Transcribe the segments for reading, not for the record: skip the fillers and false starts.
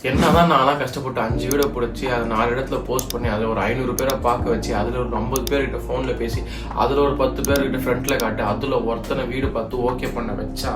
என்னதான் நான்லாம் கஷ்டப்பட்டு 5 வீடியோ பிடிச்சி அதை 4 இடத்துல போஸ்ட் பண்ணி அதில் ஒரு 500 பேரை பார்க்க வச்சு அதில் ஒரு 50 பேர்கிட்ட ஃபோனில் பேசி அதில் ஒரு 10 பேர்கிட்ட ஃப்ரண்ட்டில் காட்டு அதில் ஒருத்தனை வீடு பார்த்து ஓகே பண்ண வச்சா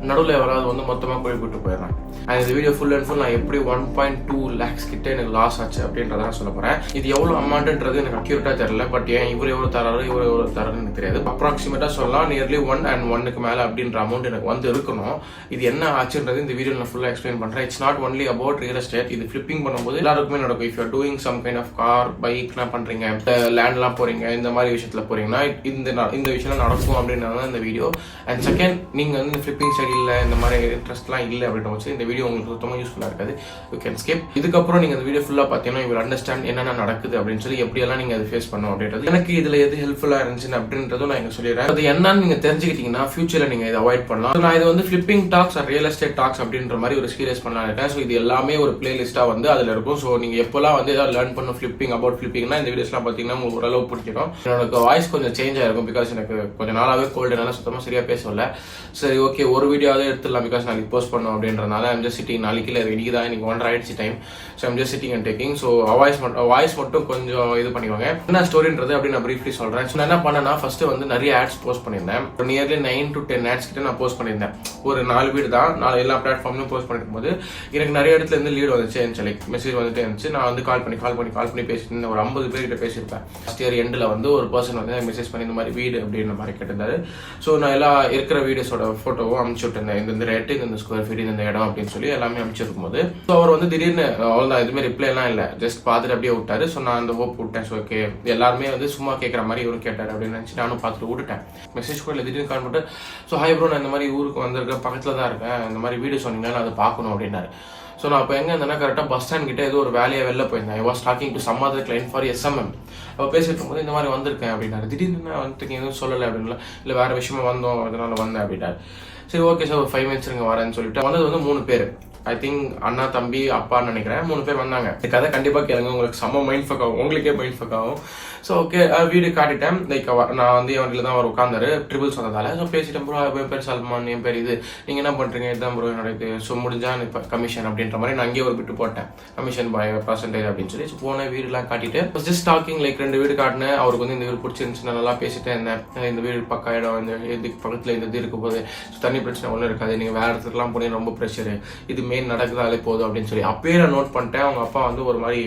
நடுவில் எவராது வந்து மொத்தமாக போய்விட்டு போயிடுறேன். இந்த வீடியோ ஃபுல் அண்ட் ஃபுல் நான் எப்படி 1.2 lakhs கிட்ட எனக்கு லாஸ் ஆச்சு அப்படின்றத நான் சொல்ல போகிறேன். இது எவ்வளோ அமௌண்ட்ன்றது எனக்கு அக்யூரேட்டாக தெரியல. பட் ஏன் இவர் எவ்வளோ தராரு இவர் எவ்வளோ தராருன்னு எனக்கு தெரியாது. அப்ராக்சிமேட்டாக சொல்லலாம் நியர்லி 1 and 1க்கு மேலே அப்படின்ற அமௌண்ட் எனக்கு வந்து இருக்கணும். இது என்ன ஆச்சுன்றது இந்த வீடியோ நான் ஃபுல்லாக எக்ஸ்பிளைன் பண்ணுறேன். It's not only about real estate. இது ஃபிளிப்பிங் பண்ணும்போது எல்லாருக்குமே நடக்கும். If you doing some kind of car பைக்லாம் பண்ணுறீங்க, லேண்ட்லாம் போகிறீங்க, இந்த மாதிரி விஷயத்தில் போகிறீங்கன்னா இந்த விஷயம் நடக்கும் அப்படின்றது இந்த வீடியோ. அண்ட் செகண்ட், நீங்கள் வந்து இந்த ஃபிளிப்பிங் சைடு இல்லை, இந்த மாதிரி இன்ட்ரெஸ்ட்லாம் இல்லை அப்படின்னு வச்சு இந்த வீடியோ உங்களுக்கு சுத்தமாக யூஸ்ஃபுல்லாக இருக்காது. You can skip. இதுக்கப்புறம் நீங்கள் இந்த வீடியோ ஃபுல்லாக பார்த்தீங்கன்னா யூ வில் அண்டர்ஸ்டாண்ட் என்னென்ன நடக்குது அப்படின்னு சொல்லி எப்படியெல்லாம் நீங்கள் அதை ஃபேஸ் பண்ணணும் அப்படின்றது. எனக்கு இதில் எது ஹெல்ப்ஃபுல்லாக இருந்துச்சு அப்படின்றதும் நான் இங்கே சொல்லிடுறேன். அது என்னன்னு நீங்கள் தெரிஞ்சுக்கிட்டீங்கன்னா ஃபியூச்சரில் நீங்கள் இதை அவாய்ட் பண்ணலாம். நான் இது வந்து flipping talks or real estate talks அப்படின்ற மாதிரி ஒரு சீரியஸ் பண்ணலாம் இருக்கேன். ஸோ இது எல்லாமே ஒரு பிளேலிஸ்ட்டாக வந்து அதில் இருக்கும். ஸோ நீங்கள் எப்போல்லாம் வந்து ஏதாவது லேர்ன் பண்ணணும் ஃபிளிப்பிங் அபவுட் ஃபிளிப்பிங்னா இந்த வீடியோஸ்லாம் பார்த்தீங்கன்னா உங்களுக்கு ஓரளவு பிடிச்சிடும். என்னோட வாய்ஸ் கொஞ்சம் சேஞ்ச் ஆயிருக்கும் பிகாஸ் எனக்கு கொஞ்சம் நாளாகவே கோல்டுனால சுத்தமாக சரியாக பேசல. சரி ஓகே, ஒரு வீடியோவே எடுத்துடலாம் பிகாஸ் நாளைக்கு போஸ்ட் பண்ணோம் அப்படின்றதுனால ஐம் ஜஸ்ட் சிட்டிங். நாளைக்கு இல்லை இன்னைக்கு தான், இன்னைக்கு 1:30 ஆயிடுச்சு time. So I'm just sitting and taking. So voice மட்டும் கொஞ்சம் இது பண்ணிவாங்க. என்ன ஸ்டோரின்றது அப்படின்னு நான் ப்ரீஃப்லி சொல்கிறேன். ஸோ நான் என்ன பண்ணேன்னா ஃபர்ஸ்ட் வந்து நிறைய ஆட்ஸ் போஸ்ட் பண்ணியிருந்தேன். நியர்லி 9 to 10 ஆட்ஸ் கிட்ட நான் போஸ்ட் பண்ணியிருந்தேன். ஒரு 4 வீடு தான், 4 எல்லா பிளாட்ஃபார்ம்லையும் போஸ்ட் பண்ணிருக்கும் போது எனக்கு நிறைய இடத்துல இருந்து லீடு வந்துச்சு, லைக் மெசேஜ் வந்துட்டே இருந்துச்சு. நான் வந்து கால் பண்ணி பேசிட்டு ஒரு 50 பேர்கிட்ட பேசியிருப்பேன். ஃபர்ஸ்ட் இயர் எண்டில் வந்து ஒரு பர்சன் வந்து மெசேஜ் பண்ணி இந்த மாதிரி வீடு அப்படின்ற மாதிரி கேட்டிருந்தாரு. ஸோ நான் எல்லா இருக்கிற வீடியோஸோட ஃபோட்டோவும் அனுப்பிச்சு விட்டுருந்தேன். இந்த ரேட்டு, இந்த ஸ்கொயர் ஃபீட், இந்த இடம் அப்படின்னு சொல்லி எல்லாமே அனுப்பிச்சிருக்கும் போது ஸோ அவர் வந்து திடீர்னு அவ்வளோதான், எதுவுமே ரிப்ளை எல்லாம் இல்லை, ஜஸ்ட் பார்த்துட்டு அப்படியே விட்டாரு. ஸோ நான் அந்த ஹோப் விட்டேன். ஸோ ஓகே, எல்லாருமே வந்து சும்மா கேட்குற மாதிரி இவரும் கேட்டார் அப்படின்னு நினச்சி நானும் பார்த்துட்டு விட்டுட்டேன். மெசேஜ் கூட இல்லை, திடீர்னு கால் பண்ணிட்டு ஸோ ஹை ப்ரோ, நான் இந்த மாதிரி ஊருக்கு வந்திருக்கேன், பக்கத்தில் தான் இருக்கேன், இந்த மாதிரி வீடியோ சொன்னீங்கன்னா நான் அதை பார்க்கணும் அப்படின்னாரு. ஸோ நான் இப்போ எங்கே இருந்தேன்னா கரெக்டாக பஸ் ஸ்டாண்ட் கிட்ட ஏதோ ஒரு வேலையை வெளில போயிருந்தேன். I was talking to some other client for SMM. அவள் பேசிட்டு இருக்கும்போது இந்த மாதிரி வந்திருக்கேன் அப்படின்னாரு. திடீர்னு வந்துட்டு எதுவும் சொல்லலை அப்படின்னா, இல்லை வேறு விஷயமா வந்தோம் அதனால வந்தேன் அப்படின்னாரு. சரி ஓகே சார், ஒரு 5 minutes இருங்க வரேன்னு சொல்லிட்டு வந்தது வந்து 3 பேர். ஐ திங்க் அண்ணா, தம்பி, அப்பான்னு நினைக்கிறேன். 3 பேர் வந்தாங்க. இந்த கதை கண்டிப்பாக கேளுங்க, உங்களுக்கு செம்ம மைண்ட் ஃபக் ஆகும், உங்களுக்கே மைண்ட் ஃபக் ஆகும். ஸோ ஓகே, வீடு காட்டிட்டேன். லைக் நான் வந்து என் வண்டியில் தான் அவர் உட்காந்தாரு, ட்ரிபிள்ஸ் வந்ததால. ஸோ பேசிட்டேன். ப்ரோ என் பேர் சல்மான், என் பேர் இது, நீங்கள் என்ன பண்ணுறீங்க, இதுதான் ப்ரோ என்னோட இது, ஸோ முடிஞ்சா இப்போ கமிஷன் அப்படின்ற மாதிரி நான் அங்கேயே ஒரு பிட்டு போட்டேன், கமிஷன் பை % அப்படின்னு சொல்லி. ஸோ போனேன், வீடுலாம் காட்டிட்டு ஜஸ்ட் டாக்கிங், லைக் 2 வீடு காட்டினேன். அவருக்கு வந்து இந்த வீடு பிடிச்சிருந்துச்சு, நான் நல்லா பேசிட்டே இருந்தேன். இந்த வீடு பக்கம் இடம், இந்த இதுக்கு பக்கத்தில் இந்த இது இருக்கும் போது தண்ணி பிரச்சனை ஒன்றும் இருக்காது, நீங்கள் வேறு இடத்துக்குலாம் போனீங்க ரொம்ப ப்ரெஷரு, இது மெயின் நடக்குதாலே போதும் அப்படின்னு சொல்லி அப்பயே நான் நோட் பண்ணிட்டேன். அவங்க அப்பா வந்து ஒரு மாதிரி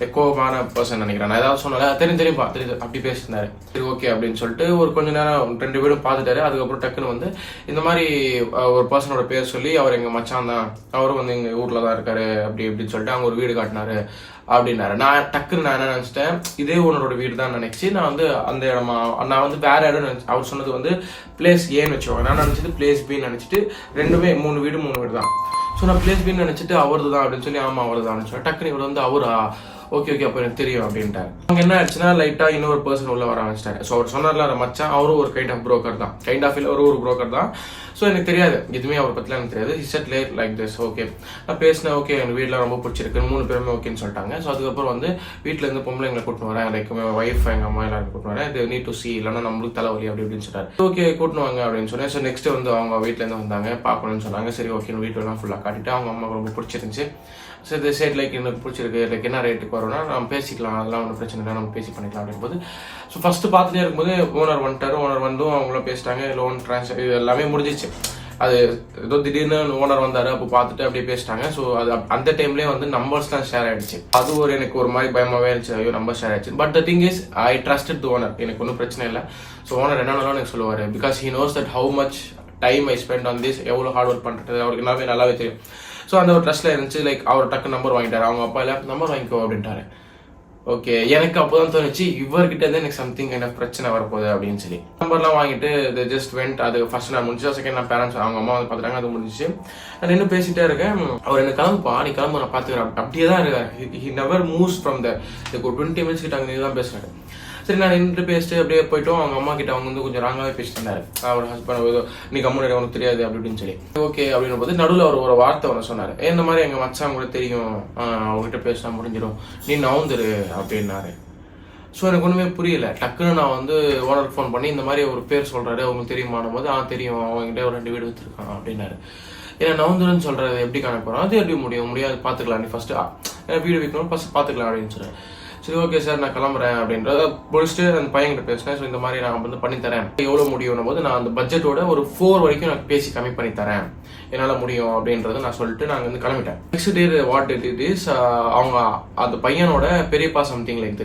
எக்கோவான பர்சன் நினைக்கிறேன். நான் ஏதாவது சொன்னால தெரியும் அப்படி பேசியிருந்தாரு. சரி ஓகே அப்படின்னு சொல்லிட்டு ஒரு கொஞ்ச நேரம் 2 வீடும் பார்த்துட்டாரு. அதுக்கப்புறம் டக்குன்னு வந்து இந்த மாதிரி ஒரு பர்சனோட பேர் சொல்லி, அவர் எங்கள் மச்சான் தான், அவரும் வந்து எங்கள் ஊரில் தான் இருக்காரு அப்படி இப்படின்னு சொல்லிட்டு அவங்க ஒரு வீடு காட்டினாரு அப்படின்னாரு. நான் என்ன நினச்சிட்டேன், இதே உன்னோட வீடு தான் நினைச்சு நான் வந்து அந்த இடமா நான் வந்து வேற இடம் நினைச்சு, அவர் சொன்னது வந்து பிளேஸ் ஏன்னு வச்சுக்கோங்க, நான் நினச்சிட்டு பிளேஸ் பின்னு நினச்சிட்டு 3 வீடு தான். ஸோ நான் பிளேஸ் பின்னு நினச்சிட்டு அவரது தான் அப்படின்னு சொல்லி, ஆமாம் அவரு தான் சொல்லி டக்குன்னு இவர் வந்து அவரா ஓகே அப்போ எனக்கு தெரியும் அப்படின்ட்டாரு. அவங்க என்ன ஆச்சுன்னா லைட்டாக இன்னொரு பர்சன் உள்ள வர ஆரம்பிச்சிட்டாரு. ஸோ அவர் சொன்னார்ல மச்சான், அவரும் ஒரு கைண்ட் ஆஃப் புரோக்கர் தான், ஒரு புரோக்கர் தான். ஸோ எனக்கு தெரியாது, எதுவுமே அவர் பற்றிலாம் எனக்கு தெரியாது. He said like this. Okay நான் பேசினேன், ஓகே எனக்கு வீட்டில் ரொம்ப பிடிச்சிருக்கு, 3 பேருமே ஓகேன்னு சொல்லிட்டாங்க. ஸோ அதுக்கப்புறம் வந்து வீட்டிலேருந்து பொம்பளைங்களை கூட்டின்னு வரேன், லைக் ஒய்ஃப் எங்கள் அம்மா எல்லாரும் கூட்டின்னு வரேன், இது நீட் டு சி, இல்லைன்னா நம்மளுக்கு தலைவலி அப்படி இப்படின்னு சொல்லிட்டாரு. ஓகே கூட்டின்னு வாங்க அப்படின்னு சொன்னேன். ஸோ நெக்ஸ்ட் வந்து அவங்க வீட்டிலேருந்து வந்தாங்க, பார்க்கணும்னு சொன்னாங்க. சரி ஓகே, வீட்டெல்லாம் ஃபுல்லாக காட்டிட்டு அவங்க அம்மாவுக்கு ரொம்ப பிடிச்சிருந்துச்சு. ஸோ இது சைட் லைக் எனக்கு பிடிச்சிருக்கு, லைக் என்ன ரேட்டுக்கு வரும்னா நம்ம பேசிக்கலாம், அதெல்லாம் ஒன்றும் பிரச்சனை இல்லை, நம்ம பேசி பண்ணிக்கலாம் அப்படின்போது ஸோ ஃபஸ்ட்டு பார்த்துட்டே இருக்கும்போது ஓனர் வந்துட்டார். ஓனர் வந்தும் அவங்களும் பேசிட்டாங்க, லோன் ட்ரான்ஸ்ஃபர் இது எல்லாமே முடிஞ்சிச்சு. அது ஏதோ திடீர்னு ஓனர் வந்தார், அப்போ பார்த்துட்டு அப்படியே பேசிட்டாங்க. ஸோ அது அந்த டைம்லேயே வந்து நம்பர்ஸ்லாம் ஷேர் ஆகிடுச்சு. அது எனக்கு ஒரு மாதிரி பயமாகவே இருந்துச்சு, ஐயோ நம்பர் ஷேர் ஆயிடுச்சு. But the thing is I trusted the owner, எனக்கு ஒன்றும் பிரச்சனை இல்லை. ஸோ ஓனர் என்னன்னாலும் எனக்கு சொல்லுவார், because he knows that how much time I spend on this, எவ்வளோ ஹார்ட் ஒர்க் பண்ணுறது அவருக்கு எல்லாமே நல்லாவே தெரியும். ஸோ அந்த ஒரு ட்ரஸ்ட்டில் இருந்துச்சு. லைக் அவர் டக்கு நம்பர் வாங்கிட்டார், அவங்க அப்பா இல்லை நம்பர் வாங்கிக்கோ அப்படின்ட்டாரு. ஓகே, எனக்கு அப்போ தான் தோணுச்சு இவர்கிட்ட இருந்து எனக்கு சம்திங் என்ன பிரச்சனை வரப்போகுது அப்படின்னு சொல்லி நம்பர்லாம் வாங்கிட்டு இது ஜஸ்ட் வெண்ட். அது ஃபர்ஸ்ட் நான் முடிஞ்சா, செகண்ட் நான் பேரண்ட்ஸ் அவங்க அம்மா வந்து பார்த்துட்டாங்க, அது முடிஞ்சிச்சு. நான் இன்னும் பேசிட்டே இருக்கேன். அவர் எனக்கு கிளம்புப்பா, நீ கிளம்பு நான் பார்த்துக்கிறேன், அப்படியே தான் இருக்காரு. He never moves from the ஒரு 20 minutes கிட்ட அங்கே தான் பேசுறாரு. சரி நான் நின்று பேசிட்டு அப்படியே போயிட்டோம். அவங்க அம்மா கிட்ட அவங்க வந்து கொஞ்சம் ராங்காகவே பேசிட்டு இருந்தாரு, அவர் ஹஸ்பண்ட் ஏதோ நீ கம்முனு உனக்கு தெரியாது அப்படி இப்படின்னு சொல்லி. ஓகே அப்படின்னு போது நடுவில் அவர் ஒரு வார்த்தை ஒன்று சொன்னார், இந்த மாதிரி எங்கள் மச்சான் கூட தெரியும், அவங்ககிட்ட பேசினா முடிஞ்சிடும், நீ நவுந்துரு அப்படின்னாரு. ஸோ எனக்கு ஒன்றுமே புரியல. டக்குன்னு நான் வந்து ஓனருக்கு ஃபோன் பண்ணி இந்த மாதிரி ஒரு பேர் சொல்கிறாரு, அவங்களுக்கு தெரியுமானும் போது தெரியும், அவங்ககிட்ட ஒரு 2 வீடு வச்சுருக்கான் அப்படின்னாரு. ஏன்னா நவந்துன்னு சொல்கிறது எப்படி கணக்கு போகிறோம், அது எப்படி முடியாது பார்த்துக்கலாம், நீ ஃபஸ்ட்டு ஏன்னா வீடு வைக்கணும் ஃபஸ்ட்டு பார்த்துக்கலாம் அப்படின்னு சொல்லி. சரி ஓகே சார் நான் கிளம்புறேன் அப்படின்றத முடிச்சுட்டு அந்த பையன்கிட்ட பேசினேன். ஸோ இந்த மாதிரி நான் வந்து பண்ணித்தரேன், எவ்வளோ முடியும் போது நான் அந்த பட்ஜெட்டோட ஒரு 4 வரைக்கும் நான் பேசி கம்மி பண்ணித்தரேன், என்னால் முடியும் அப்படின்றத நான் சொல்லிட்டு நாங்கள் வந்து கிளம்பிட்டேன். Next day what it is, அவங்க அந்த பையனோட பெரியப்பா சம்திங் லைக்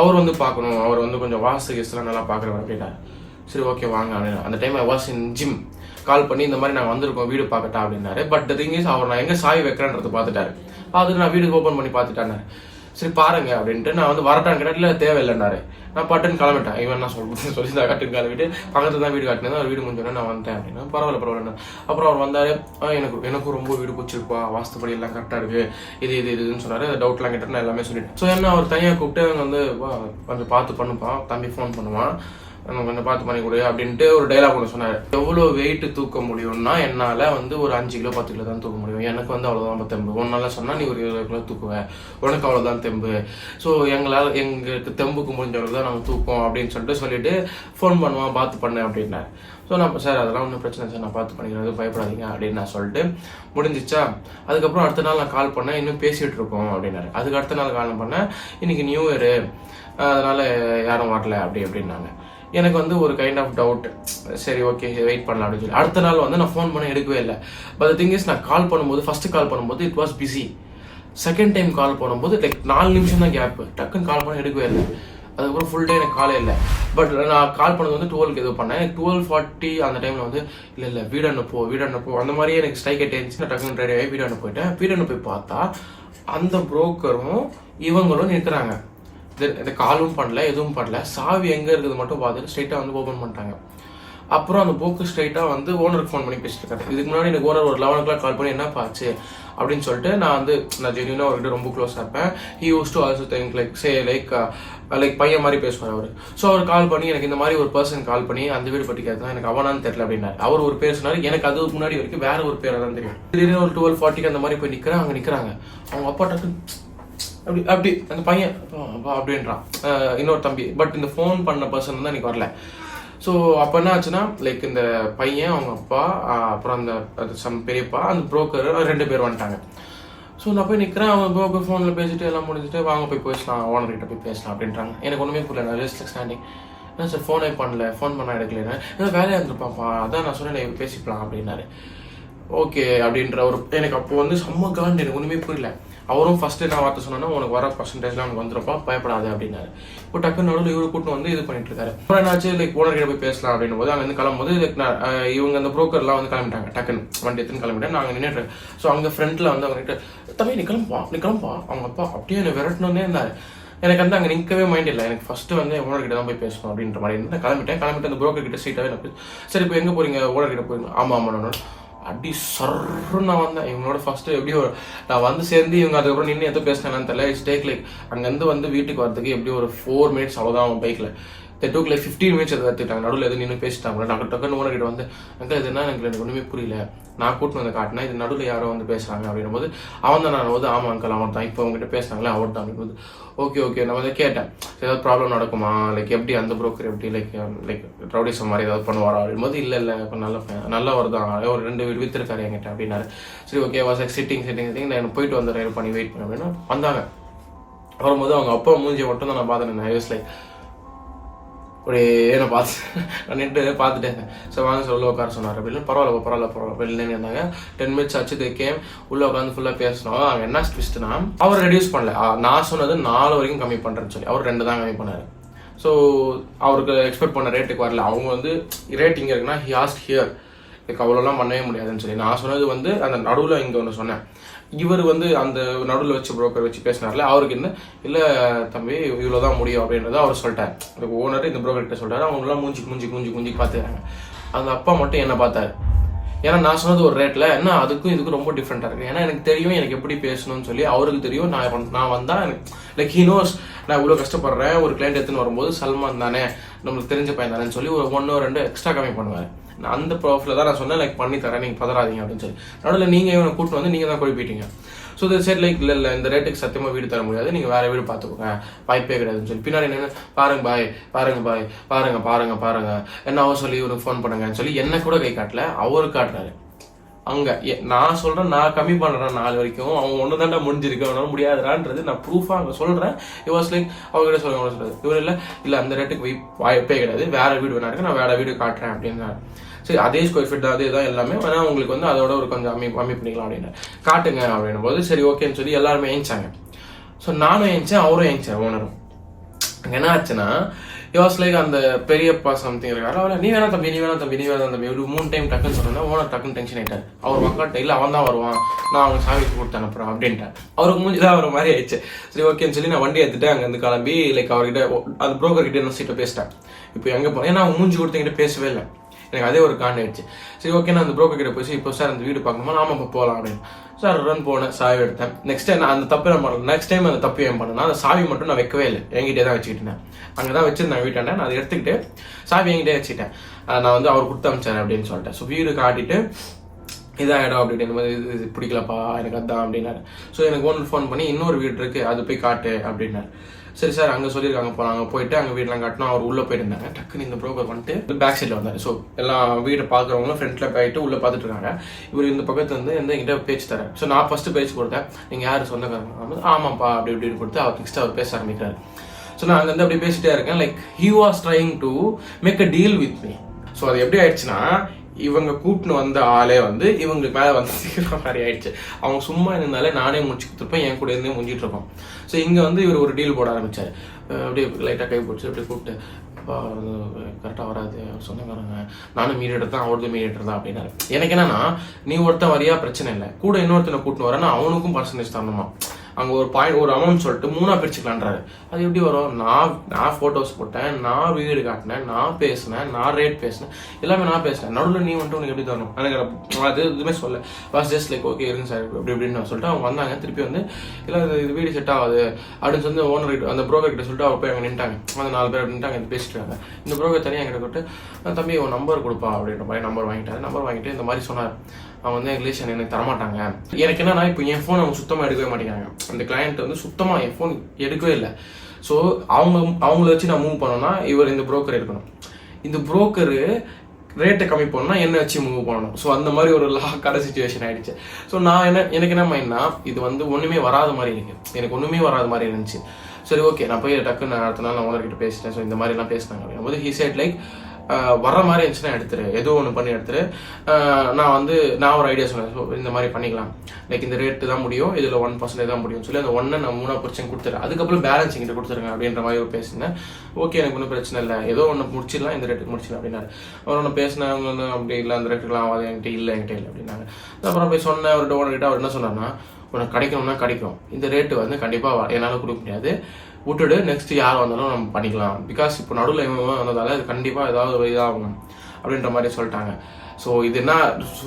அவர் வந்து பார்க்கணும், அவர் வந்து கொஞ்சம் வாஸ்து கேஸ்லாம் நல்லா பார்க்குறவர் அப்படின்னாரு. சரி ஓகே வாங்க அப்படின்னு. அந்த time I was in gym. Call பண்ணி இந்த மாதிரி நாங்கள் வந்திருக்கோம் வீடு பார்க்கட்டா அப்படின்னாரு. பட் த திங் இஸ் அவர் நான் எங்கே சாவி வைக்கிறேன்றது பார்த்துட்டாரு. பார்த்துட்டு நான் வீடு ஓப்பன் பண்ணி பார்த்துட்டாரு. சரி பாருங்க அப்படின்ட்டு நான் வந்து வரட்டான்னு கேட்டால் இல்லை தேவையில்லைன்னாரு. நான் பட்டுன்னு கிளம்பிட்டேன். இவன் நான் சொல்லி தான் கட்டுன்னு கிளம்பிட்டு பக்கத்துல தான் வீடு காட்டினேன். அவர் வீடு முடிஞ்சோடனே நான் வந்துட்டேன் அப்படின்னா பரவாயில்ல. அப்புறம் அவர் வந்தாரு, எனக்கும் ரொம்ப வீடு பிடிச்சிருப்பா, வாஸ்துப்படி எல்லாம் கரெக்டாக இருக்கு, இதுன்னு சொன்னாரு. டவுட்லாம் கேட்டு நான் எல்லாமே சொல்லிட்டேன். ஸோ என்ன அவர் தனியாக கூப்பிட்டு அவங்க வந்து கொஞ்சம் பார்த்து பண்ணுப்பான், தம்பி ஃபோன் பண்ணுவான், கொஞ்சம் பார்த்து பண்ணி கொடு அப்படின்ட்டு ஒரு டைலாக் ஒன்று சொன்னார். எவ்வளோ வெயிட் தூக்க முடியும்னா என்னால் வந்து ஒரு 5 கிலோ 10 கிலோ தான் தூக்க முடியும், எனக்கு வந்து அவ்வளோதான் தெம்பு, ஒன்னால சொன்னால் நீ ஒரு 20 கிலோ தூக்குவேன், உனக்கு அவ்வளோதான் தெம்பு, ஸோ எங்களுக்கு தெம்புக்கு முடிஞ்சவங்களுக்கு தான் நாங்கள் தூக்கோம் அப்படின்னு சொல்லிட்டு ஃபோன் பண்ணுவான், பார்த்து பண்ணேன் அப்படின்னாரு. ஸோ நான் சார் அதெல்லாம் ஒன்றும் பிரச்சனை சார், நான் பார்த்து பண்ணிக்கிறது, பயப்படாதீங்க அப்படின்னு நான் சொல்லிட்டு முடிஞ்சிச்சா. அதுக்கப்புறம் அடுத்த நாள் நான் கால் பண்ணேன், இன்னும் பேசிகிட்டு இருக்கோம் அப்படின்னாரு. அதுக்கு அடுத்த நாள் கால் பண்ணேன், இன்னைக்கு நியூ இயரு அதனால யாரும் வரல அப்படின்னாங்க. எனக்கு வந்து ஒரு கைண்ட் ஆஃப் டவுட், சரி ஓகே வெயிட் பண்ணலாம் அப்படின்னு சொல்லி அடுத்த நாள் வந்து நான் ஃபோன் பண்ண எடுக்கவே இல்லை. பட் த திங் இஸ் நான் கால் பண்ணும்போது ஃபர்ஸ்ட் கால் பண்ணும்போது it was busy. Second time call பண்ணும்போது லைக் 4 நிமிஷம் தான் கேப், டக்குன்னு கால் பண்ண எடுக்கவே இல்லை. அதுக்கப்புறம் ஃபுல் டே எனக்கு காலே இல்லை. பட் நான் கால் பண்ணது வந்து 12க்கு எதுவும் பண்ணேன். எனக்கு 12:40 அந்த டைமில் வந்து இல்லை வீடு அனுப்போ அந்த மாதிரியே எனக்கு ஸ்ட்ரைக் ஆகிட்டேருந்துச்சு. நான் டக்குன்னு ரெடி ஆகி வீடு போயிட்டேன். வீடு போய் பார்த்தா அந்த புரோக்கரும் இவங்களும் நிற்கிறாங்க. இந்த காலும் பண்ணல, எதுவும் பண்ணல, சாவி எங்கே இருக்குது மட்டும் பார்த்துட்டு ஸ்ட்ரைட்டாக வந்து ஓப்பன் பண்ணிட்டாங்க. அப்புறம் அந்த புக்கு ஸ்ட்ரைட்டாக வந்து ஓனருக்கு ஃபோன் பண்ணி பேசிட்டு இருக்காரு. இதுக்கு முன்னாடி எனக்கு ஓனர் ஒரு 11 o'clock கால் பண்ணி என்ன பாச்சு அப்படின்னு சொல்லிட்டு நான் ஜென்யூனாக அவர்கிட்ட ரொம்ப க்ளோஸாக இருப்பேன். He use to also think like பையன் மாதிரி பேசுவார் அவர். ஸோ அவர் கால் பண்ணி எனக்கு இந்த மாதிரி ஒரு பர்சன் கால் பண்ணி அந்த வீடு பற்றி கேட்கலாம், எனக்கு அவனான்னு தெரியல அப்படின்னாரு. அவர் ஒரு பேர் சொன்னார், எனக்கு அதுக்கு முன்னாடி வரைக்கும் வேற ஒரு பேரை தான் தெரியும். திடீர்னு ஒரு 12:40 அந்த மாதிரி போய் நிற்கிறேன். அங்கே நிற்கிறாங்க அவங்க அப்பா டக்கு அப்படி அந்த பையன் அப்படின்றான், இன்னொரு தம்பி. பட் இந்த ஃபோன் பண்ண பர்சன் தான் எனக்கு வரல. ஸோ அப்போ என்ன ஆச்சுன்னா லைக் இந்த பையன் அவங்க அப்பா அப்புறம் அந்த பெரியப்பா அந்த புரோக்கர் 2 பேர் வந்துட்டாங்க. ஸோ நான் போய் நிற்கிறேன். அவன் புரோக்கர் ஃபோனில் பேசிட்டு எல்லாம் முடிச்சுட்டு வாங்க போய் பேசலாம், ஓனர்கிட்ட போய் பேசலாம் அப்படின்றாங்க. எனக்கு ஒன்றுமே புரியல. நான் ஜஸ்ட் ஸ்டாண்டிங், என்ன சார் ஃபோனே பண்ணல, ஃபோன் பண்ண எடுக்கலைன்னா ஏதோ வேலையாக இருந்திருப்பாப்பா, அதான் நான் சொன்னேன் பேசிக்கலாம் அப்படின்னாரு. ஓகே அப்படின்ற ஒரு எனக்கு அப்போ வந்து செம்ம காண்டு, எனக்கு ஒன்றுமே புரியல. அவரும் ஃபஸ்ட்டு நான் வார்த்தை சொன்னேன்னா உனக்கு வர பர்சன்டேஜ்லாம் அவனுக்கு வந்துருப்பா, பயப்படாது அப்படின்னாரு. இப்போ டக்குன்னு நடுவில் இவரு கூட்டு வந்து இது பண்ணிட்டு இருக்காரு. அப்புறம் என்னாச்சு லைக் ஓனர்கிட்ட போய் பேசலாம் அப்படின்னும் போது அங்கே கிளம்பும்போது லைக் இவங்க அந்த புரோக்கர்லாம் வந்து கிளம்பிட்டாங்க. டக்குன்னு வண்டி எடுத்துன்னு கிளம்பிட்டேன். நாங்கள் நின்றுட்டு. ஸோ அங்கே ஃப்ரண்ட்டில் வந்து அவங்ககிட்ட தம்பி நீ கிளம்பா அவங்க அப்பா அப்படியே என்னை விரட்டணுன்னே இருந்தார். எனக்கு வந்து அங்கே நிற்கவே மைண்ட் இல்லை. எனக்கு ஃபஸ்ட்டு வந்து ஓனர்கிட்ட தான் போய் பேசணும் அப்படின்ற மாதிரி இருந்து கிளம்பிட்டு அந்த புரோக்கர் கிட்ட ஸ்ட்ரைட்டாகவே நான் சரி இப்போ எங்கே போறீங்க, ஓனர்கிட்ட போயிருங்க. ஆமாம் அடி சர்ன்னு நான் வந்தேன். இவங்களோட ஃபர்ஸ்ட்டு எப்படியோ நான் வந்து சேர்ந்து இவங்க அதுக்கப்புறம் நின்று எதோ பேசினேன்னு தெரியல. இட்ஸ் டேக் லைக் அங்கேருந்து வந்து வீட்டுக்கு வரதுக்கு எப்படியும் ஒரு 4 minutes அவ்வளோதான் அவன் பைக்கில். டூக் லைக் 15 minutes எதை எடுத்துட்டாங்க. நடுவில் எதுவும் நின்று பேசிட்டாங்க. நான் டக்குன்னு ஓனர்கிட்ட வந்து அங்கே இது என்ன எனக்கு ஒன்றுமே புரியல, நான் கூட்டின்னு வந்து காட்டினா இது நடுவில் யாரோ வந்து பேசுகிறாங்க அப்படின்னும் போது அவன் தான் நான் வந்து ஆமாம் அங்கிள் அவன் தான் இப்போ அவங்ககிட்ட பேசுனாங்களே அவர் தான் அப்படின்போது ஓகே நான் வந்து கேட்டேன் ஏதாவது ப்ராப்ளம் நடக்குமா, லைக் எப்படி அந்த புரோக்கர் எப்படி லைக் ரவுடிசம் மாதிரி ஏதாவது பண்ணுவாரா அப்படின்போது இல்லை இப்போ நல்லா வருதான், ஒரு 2 வீடு விற்றுருக்காரு என்கிட்ட அப்படின்னாரு. சரி ஓகே வாஸ் லைக் சிட்டிங் நான் போயிட்டு வந்துடுறேன் பண்ணி வெயிட் பண்ண அப்படின்னா வந்தாங்க. வரும்போது அவங்க அப்பா மூஞ்சியை மட்டும் தான் நான் பார்த்தேன். யூஸ் லைக் ஒரு ஏன்னா நான் நின்று பார்த்துட்டேன். ஸோ வாங்க சொல்ல உட்கார சொன்னார் அப்படின்னு. பரவாயில்ல வெளியே இருந்தாங்க. 10 minutes ஆச்சு கேம் உள்ளே உட்காந்து ஃபுல்லாக பேசணும். அங்கே என்ன ட்விஸ்ட்னா அவர் ரெடியூஸ் பண்ணல. நான் சொன்னது 4 வரைக்கும் கம்மி பண்ணுறேன்னு சொல்லி அவர் 2 தான் கம்மி பண்ணார். ஸோ அவருக்கு எக்ஸ்பெக்ட் பண்ண ரேட்டுக்கு வரல. அவங்க வந்து ரேட் இங்கே இருக்குன்னா ஹி ஆஸ்க் ஹியர் லைக் அவ்வளோலாம் பண்ணவே முடியாதுன்னு சொல்லி நான் சொன்னது வந்து அந்த நடுவில் இங்கே ஒன்று சொன்னேன். இவர் வந்து அந்த நடுவில் வச்சு புரோக்கர் வச்சு பேசினார்ல அவருக்கு என்ன இல்லை தம்பி இவ்வளோதான் முடியும் அப்படின்றத அவர் சொல்லிட்டார். இந்த ஓனர் இந்த புரோக்கர்கிட்ட சொல்லிட்டாரு. அவங்களாம் மூஞ்சி பார்த்துக்கிறாங்க. அந்த அப்பா மட்டும் என்ன பார்த்தாரு. ஏன்னா நான் சொன்னது ஒரு ரேட்டில் என்ன அதுக்கும் இதுக்கும் ரொம்ப டிஃப்ரெண்ட்டாக இருக்குது. ஏன்னா எனக்கு தெரியும் எனக்கு எப்படி பேசணும்னு சொல்லி அவருக்கு தெரியும். நான் வந்தால் எனக்கு லைக் ஹி நோஸ் நான் இவ்வளோ கஷ்டப்படுறேன். ஒரு கிளைண்ட் எடுத்துன்னு வரும்போது சல்மான் தானே நம்மளுக்கு தெரிஞ்ச பையன் தானேன்னு சொல்லி ஒரு 1 or 2 எக்ஸ்ட்ரா கம்மி பண்ணுவார். நான் அந்த ப்ராஃபில் தான் நான் சொன்னேன் லைக் பண்ணி தரேன் நீங்கள் பதறாதீங்க அப்படின்னு சொல்லி. நடுவில் நீங்கள் இவனை கூப்பிட்டு வந்து நீங்கள் தான் குழப்பிட்டீங்க. ஸோ இது சரி லைக் இல்லை இந்த ரேட்டுக்கு சத்தியமாக வீடு தர முடியாது, நீங்கள் வேறு வீடு பார்த்துக்கோங்க, வாய்ப்பே கிடையாதுன்னு சொல்லி பின்னாடி என்ன பாருங்க என்னவோ சொல்லி இவருக்கு ஃபோன் பண்ணுங்கன்னு சொல்லி என்ன கூட கை காட்டல அவரு காட்டுறாரு. அங்கே நான் சொல்கிறேன், நான் கம்மி பண்ணுறேன் 4 வரைக்கும், அவங்க ஒன்று தாண்டா முடிஞ்சிருக்கு, அவனால முடியாதுறான்றது நான் ப்ரூஃபாக அங்கே சொல்கிறேன். இவாஸ் லைக் அவர்கிட்ட சொல்லுறது இவர் இல்லை அந்த ரேட்டுக்கு வாய்ப்பே கிடையாது, வேறு வீடு வேணா இருக்கு, நான் வேறு வீடு காட்டுறேன் அப்படின்னா. சரி அதே ஸ்கொயர் ஃபீட் அதே தான் எல்லாமே, வேணா உங்களுக்கு வந்து அதோட ஒரு கொஞ்சம் கம்மி பண்ணிக்கலாம் அப்படின்னு காட்டுங்க அப்படின்னும் போது சரி ஓகேன்னு சொல்லி எல்லாருமே ஏஞ்சாங்க. ஸோ நானும் ஏஞ்சேன், அவரும் ஏஞ்சேன், ஓனரும். என்ன ஆச்சுன்னா யோஸ் லைக் அந்த பெரியப்பா சம்திங் இருக்காரு, அவளை நீ வேணா தம்பி ஒரு 3 டைம் டக்குன்னு சொன்னா ஓனர் டக்குன்னு டென்ஷன் ஆயிட்டார். அவர் மக்கள்கிட்ட இல்லை அவன் தான் வருவான், நான் அவங்க சாமிக்கு கொடுத்து அனுப்புறேன் அப்படின்ட்டார். அவருக்கு மூஞ்சிதான் ஒரு மாதிரி ஆயிடுச்சு. சரி ஓகேன்னு சொல்லி நான் வண்டி எடுத்துட்டு அங்கேருந்து கிளம்பி லைக் அவர்கிட்ட அந்த புரோக்கர் கிட்ட என்ன சீட்டை பேசிட்டேன். இப்போ எங்கே போனேன், ஏன்னா அவங்க மூஞ்சி கொடுத்தங்கிட்ட பேசவே இல்லை, எனக்கு அதே ஒரு காண்ட் ஆயிடுச்சு. சரி ஓகே நான் அந்த புரோக்கர் கிட்ட போய் இப்போ சார் அந்த வீடு பார்க்கணுமா, நாம இப்போ போகலாம் அப்படின்னு சார் ரன் போனேன், சாவி எடுத்தேன். நெக்ஸ்ட் டைம் அந்த தப்பு நான் பண்ணல, நெக்ஸ்ட் டைம் அந்த தப்பு ஏன் பண்ணேன்னா அந்த சாவி மட்டும் நான் வைக்கவே இல்லை, என்கிட்டே தான் வச்சுக்கிட்டேன். அங்கே தான் வச்சிருந்தேன் வீட்டாண்ட, நான் அதை எடுத்துக்கிட்டு சாவி என்கிட்டே வச்சுக்கிட்டேன். நான் வந்து அவர் கொடுத்து அமிச்சார் அப்படின்னு சொல்லிட்டேன். ஸோ வீடு காட்டிட்டு இதான் இடம் அப்படின்னு, இந்த மாதிரி இது பிடிக்கலப்பா எனக்கு அதான் அப்படின்னாரு. ஸோ எனக்கு ஓனர் ஃபோன் பண்ணி இன்னொரு வீடு இருக்கு அது போய் காட்டு அப்படின்னாரு. சரி சார் அங்கே சொல்லியிருக்காங்க போகிறாங்க, போயிட்டு அங்கே வீடெலாம் காட்டினோம். அவர் உள்ளே போயிட்டு இருந்தாங்க. டக்குன்னு இந்த ப்ரோக்கர் வந்துட்டு பேக் சைடில் வந்தார். ஸோ எல்லா வீடை பார்க்குறவங்களும் ஃப்ரண்ட்டில் போயிட்டு உள்ளே பார்த்துட்டு இருக்காங்க. இவர் இந்த பக்கத்துல இருந்து என்கிட்ட பேச்சு தரேன். ஸோ நான் ஃபஸ்ட்டு பேச்சு கொடுத்தேன், நீங்கள் யார் சொந்தக்காரங்க, ஆமாப்பா அப்படி இப்படின்னு கொடுத்து அவர் நெக்ஸ்ட் அவர் பேச ஆரம்பிக்கிறார். ஸோ நான் அங்கேருந்து அப்படி பேசிட்டே இருக்கேன். Like he was trying to make a deal with me. So அது எப்படி ஆயிடுச்சுன்னா இவங்க கூட்டின்னு வந்த ஆளே வந்து இவங்களுக்கு மேலே வந்து சீக்கிரம் மாதிரி ஆயிடுச்சு. அவங்க சும்மா இருந்தாலே நானே முடிச்சு கொடுத்துருப்பேன், என் கூட இருந்தே முடிஞ்சிட்டு இருக்கோம். ஸோ இங்கே வந்து இவர் ஒரு டீல் போட ஆரம்பிச்சார். அப்படியே லைட்டாக கை பிடிச்சி அப்படியே கூப்பிட்டு கரெக்டாக வராது சொந்தக்காரங்க, நானும் மீடியேட்டர் தான் அவரது மீடியேட்டர் தான் அப்படின்னாரு. எனக்கு என்னன்னா நீ ஒருத்தன் வரியா பிரச்சனை இல்லை, கூட இன்னொருத்தனை கூட்டின்னு வரேன்னா அவனுக்கும் பர்சன்டேஜ் தரணுமா, அங்கே ஒரு பாயிண்ட் ஒரு அமௌண்ட் சொல்லிட்டு 3ஆ பிரிச்சுக்கலான்றாரு. அது எப்படி வரும், நான் ஃபோட்டோஸ் போட்டேன், நான் வீடு காட்டினேன், நான் பேசினேன், நான் ரேட் பேசினேன், எல்லாமே நான் பேசினேன், நடுவில் நீ வந்துட்டு உனக்கு எப்படி தரணும், எனக்கு அது எதுவுமே சொல்ல. வாஸ் ஜஸ்ட் லைக் ஓகே இருங்க சார் அப்படி இப்படின்னு சொல்லிட்டு அவங்க வந்தாங்க. திருப்பி வந்து இல்லை இது வீடு செட் ஆகாது அப்படின்னு சொல்லி ஓனர் கிட்ட அந்த ப்ரோக்கர் கிட்ட சொல்லிட்டு அவர் போய் அங்கே நின்ட்டாங்க. அந்த 4 பேர் நின்ட்டாங்க, பேசிட்டு இருக்காங்க. இந்த ப்ரோக்கர் தனியாக என்கிட்ட கூப்பிட்டு தம்பி உன் நம்பர் கொடுப்பா அப்படின்ற மாதிரி நம்பர் வாங்கிட்டாரு. நம்பர் வாங்கிட்டு இந்த மாதிரி சொன்னார், அவன் வந்து ரிலேஷன் எனக்கு தரமாட்டாங்க. எனக்கு என்னன்னா இப்போ என் ஃபோன் அவங்க சுத்தமாக எடுக்கவே மாட்டேங்கிறாங்க. அந்த கிளையண்ட் வந்து சுத்தமாக என் ஃபோன் எடுக்கவே இல்லை. ஸோ அவங்கள வச்சு நான் மூவ் பண்ணோன்னா இவர் இந்த புரோக்கர் இருக்கணும், இந்த புரோக்கரு ரேட்டை கம்மி பண்ணணும்னா என்ன வச்சு மூவ் பண்ணணும். ஸோ அந்த மாதிரி ஒரு லாக்கான சுச்சுவேஷன் ஆயிடுச்சு. ஸோ நான் எனக்கு என்ன மைண்ட்னா இது வந்து ஒன்றுமே வராத மாதிரி இருக்கு, எனக்கு ஒன்றுமே வராத மாதிரி இருந்துச்சு. சரி ஓகே நான் போய் டக்குன்னு அடுத்த நாள் நான் ஓனர்கிட்ட பேசிட்டேன். ஸோ இந்த மாதிரிலாம் பேசினாங்க அப்படிங்கும்போது ஹி செட் லைக் வர மாதிரி இருந்துச்சுன்னா எடுத்துரு, ஏதோ ஒன்று பண்ணி எடுத்துரு. நான் ஒரு ஐடியா சொன்னேன், ஸோ இந்த மாதிரி பண்ணிக்கலாம், லைக் இந்த ரேட்டு தான் முடியும், இதில் 1% தான் முடியும் சொல்லி அந்த 1 நான் 3% கொடுத்துரு, அதுக்கப்புறம் பேலன்ஸ் எங்கிட்ட கொடுத்துருங்க அப்படின்ற மாதிரி பேசினேன். ஓகே எனக்கு ஒன்றும் பிரச்சனை இல்லை, ஏதோ ஒன்று முடிச்சிடலாம், இந்த ரேட்டுக்கு முடிச்சிடலாம் அப்படின்னாரு. அவர் ஒன்று பேசினவங்க ஒன்று அப்படி இல்லை, அந்த ரேட்டுக்குலாம் ஆகாது, என்கிட்ட இல்லை அப்படின்னாங்க. அப்புறம் போய் சொன்னேன் அவர்கிட்ட, ஓனர்கிட்ட அவர் என்ன சொன்னார்னா உனக்கு கிடைக்கணும்னா கிடைக்கும், இந்த ரேட்டு வந்து கண்டிப்பாக என்னால் கொடுக்க முடியாது, விட்டுடு, நெக்ஸ்ட் யார் வந்தாலும் நம்ம பண்ணிக்கலாம், பிகாஸ் இப்போ நடுவில் இவங்க வந்ததால அது கண்டிப்பாக ஏதாவது இதாகும் அப்படின்ற மாதிரி சொல்லிட்டாங்க. ஸோ இது என்ன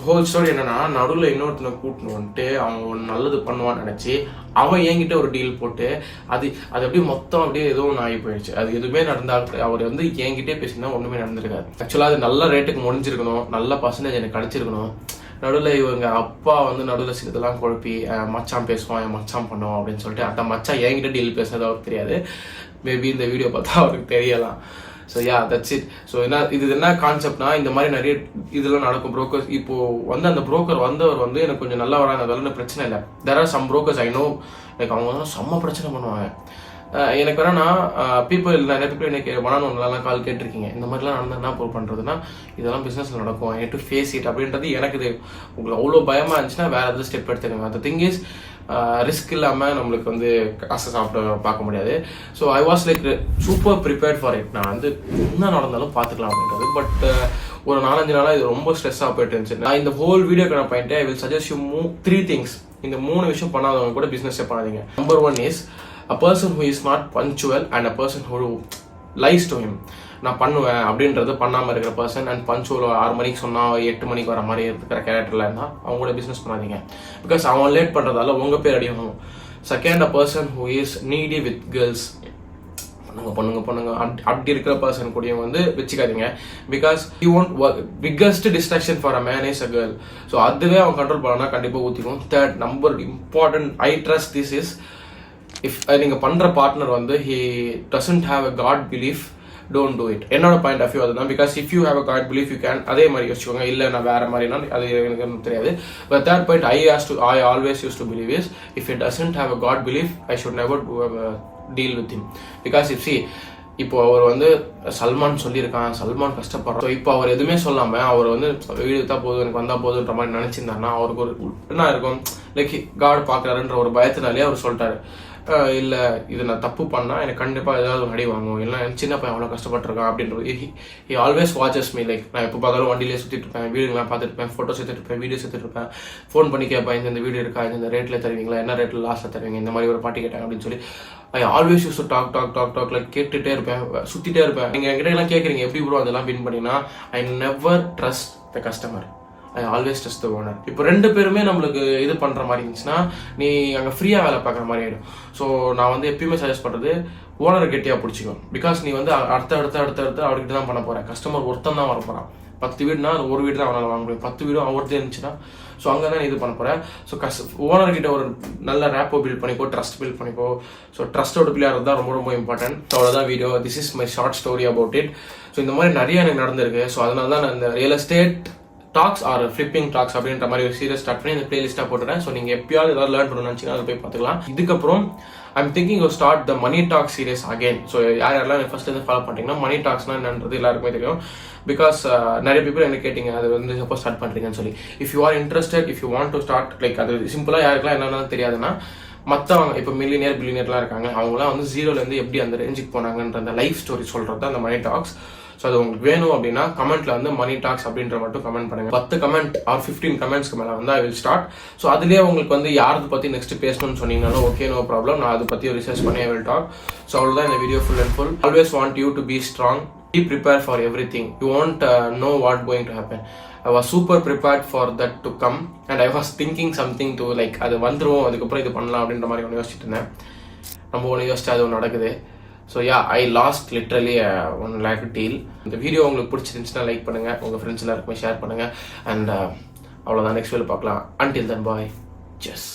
ஹோல் ஸ்டோரி என்னன்னா நடுவில் இன்னொருத்தனை கூட்டின்னு வந்துட்டு அவன் ஒன்று நல்லது பண்ணுவான்னு நினச்சி அவன் என்கிட்ட ஒரு டீல் போட்டு அது அப்படியே மொத்தம் அப்படியே ஏதோ ஒன்று ஆகி போயிடுச்சு. அது எதுவுமே நடந்தால் அவர் வந்து என்கிட்டே பேசினா ஒன்றுமே நடந்திருக்காது. ஆக்சுவலாக அது நல்ல ரேட்டுக்கு முடிஞ்சிருக்கணும், நல்ல பர்சன்டேஜ் எனக்கு கிடச்சிருக்கணும். நடுவில் இவங்க அப்பா வந்து நடுவில் சிலதெல்லாம் குழப்பி மச்சான் பேசுவான், என் மச்சான் பண்ணுவான் அப்படின்னு சொல்லிட்டு அந்த மச்சான் என்கிட்ட டீல் பேசுறது அவருக்கு தெரியாது. மேபி இந்த வீடியோ பார்த்தா அவருக்கு தெரியலாம். So yeah that's it. So இது என்ன கான்செப்ட்னா இந்த மாதிரி நிறைய இதெல்லாம் நடக்கும். புரோக்கர்ஸ் இப்போ வந்து அந்த புரோக்கர் வந்தவர் வந்து எனக்கு கொஞ்சம் நல்லா வராங்க, அதெல்லாம் பிரச்சனை இல்லை. There are some brokers I know like அவங்க வந்து செம்ம பிரச்சனை பண்ணுவாங்க. எனக்கு வேணா நிறைய பீப்புள் எனக்கு ஒன்லாம் கால் கேட்டிருக்கீங்க, இந்த மாதிரிலாம் நடந்தால் என்ன ப்ரூவ் பண்ணுறதுன்னா இதெல்லாம் பிஸ்னஸில் நடக்கும், ஐ டு ஃபேஸ் இட் அப்படின்றது எனக்கு இது. உங்களுக்கு அவ்வளோ பயமாக இருந்துச்சுன்னா வேறு எதாவது ஸ்டெப் எடுத்துக்கோங்க. அந்த திங் இஸ் ரிஸ்க் இல்லாமல் நம்மளுக்கு வந்து காசை சாப்பிட பார்க்க முடியாது. So I was like super prepared for it. நான் வந்து என்ன நடந்தாலும் பார்த்துக்கலாம் அப்படின்றது. பட் ஒரு 4-5 நாளாக இது ரொம்ப ஸ்ட்ரெஸ்ஸாக போயிட்டு இருந்துச்சு. நான் இந்த ஹோல் வீடியோக்கான point I will suggest you 3 things. இந்த 3 விஷயம் பண்ணாதவங்க கூட பிஸ்னஸே பண்ணாதீங்க. Number 1 is a person who is not punctual and a person who lies to him. நான் பண்ணுவேன் அப்படின்றது பண்ணாமல் இருக்கிற பர்சன் அண்ட் பஞ்சுவல் 6 மணிக்கு சொன்னால் 8 மணிக்கு வர மாதிரி இருக்கிற கேரக்டரில் இருந்தால் அவங்க கூட பிஸ்னஸ் பண்ணாதீங்க. பிகாஸ் அவன் லேட் பண்ணுறதால உங்கள் பேர் அடியும். Second, a person who is needy with girls. பண்ணுங்க அப்படி இருக்கிற பர்சன் கூடயும் வந்து வச்சுக்காதீங்க. Because you won't work. Biggest distraction for a man is a girl. So அதுவே அவன் கண்ட்ரோல் பண்ணா கண்டிப்பாக ஊற்றிக்கும். Third, number important, I trust this is, if நீங்கள் பண்ணுற பார்ட்னர் வந்து he doesn't have a god belief, don't do it. என்னோட point of view அதுதான். Because if you have a god belief you can அதே மாதிரி யோசிச்சுக்கோங்க. இல்லை நான் வேற மாதிரினா அது எனக்கு தெரியாது. But third point I always used to believe is if it doesn't have a God belief I should never deal with him. Because if see இப்போ அவர் வந்து சல்மான் சொல்லியிருக்கான், சல்மான் கஷ்டப்படுறான். ஸோ இப்போ அவர் எதுவுமே சொல்லாமல் அவர் வந்து வீடு தான் போதும் எனக்கு வந்தால் போதுன்ற மாதிரி நினச்சிருந்தாருன்னா அவருக்கு ஒரு என்ன இருக்கும், லைக் காட் பார்க்குறாருன்ற ஒரு பயத்தினாலே அவர் சொல்லிட்டாரு, இல்லை இது நான் தப்பு பண்ணால் எனக்கு கண்டிப்பாக ஏதாவது ஒரு அடி வாங்கும், இல்லை சின்ன பையன் அவ்வளோ கஷ்டப்பட்டுருக்கான் அப்படின்றது. He always watches me. Like நான் எப்போ பார்த்தாலும் வண்டியிலே சுற்றிட்டு இருப்பேன், வீடுங்களாம் பார்த்துட்டு இருப்பேன், ஃபோட்டோஸ் எடுத்துட்டு இருப்பேன், வீடியோஸ் எடுத்துட்டு இருப்பேன், ஃபோன் பண்ணி கேட்பேன், இந்த வீடு இருக்கா, இந்த ரேட்டில் தருவீங்களா, என்ன ரேட்டில் லாஸ்ட்டில் தருவீங்க, இந்த மாதிரி ஒரு பாட்டி கேட்டாங்க அப்படின்னு சொல்லி I always use to talk like கேட்டுகிட்டே இருப்பேன், சுற்றிட்டே இருப்பேன். நீங்கள் என்கிட்ட எல்லாம் கேட்குறீங்க எப்படி ப்ரோ அதெல்லாம் வின் பண்ணினா, I never trust the customer, I always trust the owner. இப்போ ரெண்டு பேருமே நம்மளுக்கு இது பண்ணுற மாதிரி இருந்துச்சுன்னா நீ அங்கே ஃப்ரீயாக வேலை பார்க்குற மாதிரி ஆகிடும். ஸோ நான் வந்து எப்பயுமே சஜஸ்ட் பண்ணுறது ஓனரை கெட்டியாக பிடிச்சிக்கும். பிகாஸ் நீ வந்து அடுத்த அவர்கிட்ட தான் பண்ண போகிறேன். கஸ்டமர் ஒருத்தன் தான் வர போகிறான். 10 வீடுனா ஒரு வீடு தான் அவனால் வாங்க முடியும். 10 வீடும் அவர்தே இருந்துச்சுன்னா ஸோ அங்கே தான் இது பண்ண போகிறேன். ஸோ ஓனர்கிட்ட ஒரு நல்ல ரேப்போ பில்ட் பண்ணிக்கோ, ட்ரஸ்ட் பில்ட் பண்ணிக்கோ. ஸோ ட்ரஸ்ட்டோட பிள்ளையார் தான் ரொம்ப ரொம்ப இம்பார்ட்டன்ட். ஸோ அவ்வளோதான் video. This is my short story about it. So இந்த மாதிரி நிறைய எனக்கு நடந்திருக்கு. ஸோ அதனால தான் நான் இந்த real estate talks or flipping talks அப்படின்ற மாதிரி ஒரு சீரியஸ் ஸ்டார்ட் பண்ணி இந்த பிளேலிஸ்ட்டாக போட்டுறேன். ஸோ நீங்கள் எப்பயாவது ஏதாவது லேர்ன் பண்ணணும்னு நினச்சிங்கன்னா அதை போய் பார்த்துக்கலாம். இதுக்கப்புறம் I'm thinking to start the money talk series again. So யாரெல்லாம் ஃபர்ஸ்ட் வந்து ஃபாலோ பண்ணிட்டீங்கன்னா மணி டாக்ஸ்னா என்னன்றது எல்லாருக்குமே தெரியும். பிகாஸ் நிறைய பீப்புள் என்ன கேட்டிங்க அது வந்து எப்போ ஸ்டார்ட் பண்ணுறீங்கன்னு சொல்லி. If you are interested, if you want to start, like அது சிம்பிளாக யாருக்கெல்லாம் என்னென்னு தெரியாதுன்னா மற்றவங்க இப்போ பில்லியனியர்லாம் இருக்காங்க, அவங்களாம் வந்து ஜீரோலேருந்து எப்படி அந்த ரேஞ்சுக்கு போனாங்கன்ற அந்த லைஃப் ஸ்டோரி சொல்கிறது தான் அந்த மணி டாக்ஸ். ஸோ அது உங்களுக்கு வேணும் அப்படின்னா கமெண்ட்ல வந்து மணி டாக்ஸ் அப்படின்ற மட்டும் கமெண்ட் பண்ணுங்க. 10 கமெண்ட் ஆர் 15 கமெண்ட்ஸ்க்கு மேலே வந்து ஐ வில் ஸ்டார்ட். ஸோ அதுலேயே உங்களுக்கு வந்து யாரது பற்றி நெக்ஸ்ட் பேசணும்னு சொன்னீங்கன்னாலும் ஓகே, நோ ப்ராப்ளம், நான் அதை பற்றி ரிசர்ச் பண்ணி ஐ வில் டாக். ஸோ அவ்வளோதான் இந்த video full and full. Always want you to be strong, be prepared for everything. You won't know what going to happen. I was super prepared for that to come and I was thinking something to like அது வந்துரும் அதுக்கப்புறம் இது பண்ணலாம் அப்படின்ற மாதிரி ஒன்று யோசிச்சுட்டு இருந்தேன். நம்ம ஒன்று யோசிச்சு அது ஒன்று நடக்குது. ஸோ யா, ஐ லாஸ்ட் லிட்ரலி 1 lakh டீல். இந்த வீடியோ உங்களுக்கு பிடிச்சிருந்துச்சுன்னா லைக் பண்ணுங்கள், உங்கள் ஃப்ரெண்ட்ஸ் எல்லாருக்குமே ஷேர் பண்ணுங்கள். அண்ட் அவ்வளோதான், நெக்ஸ்ட் வீடியோ பார்க்கலாம். Until then, bye. Cheers.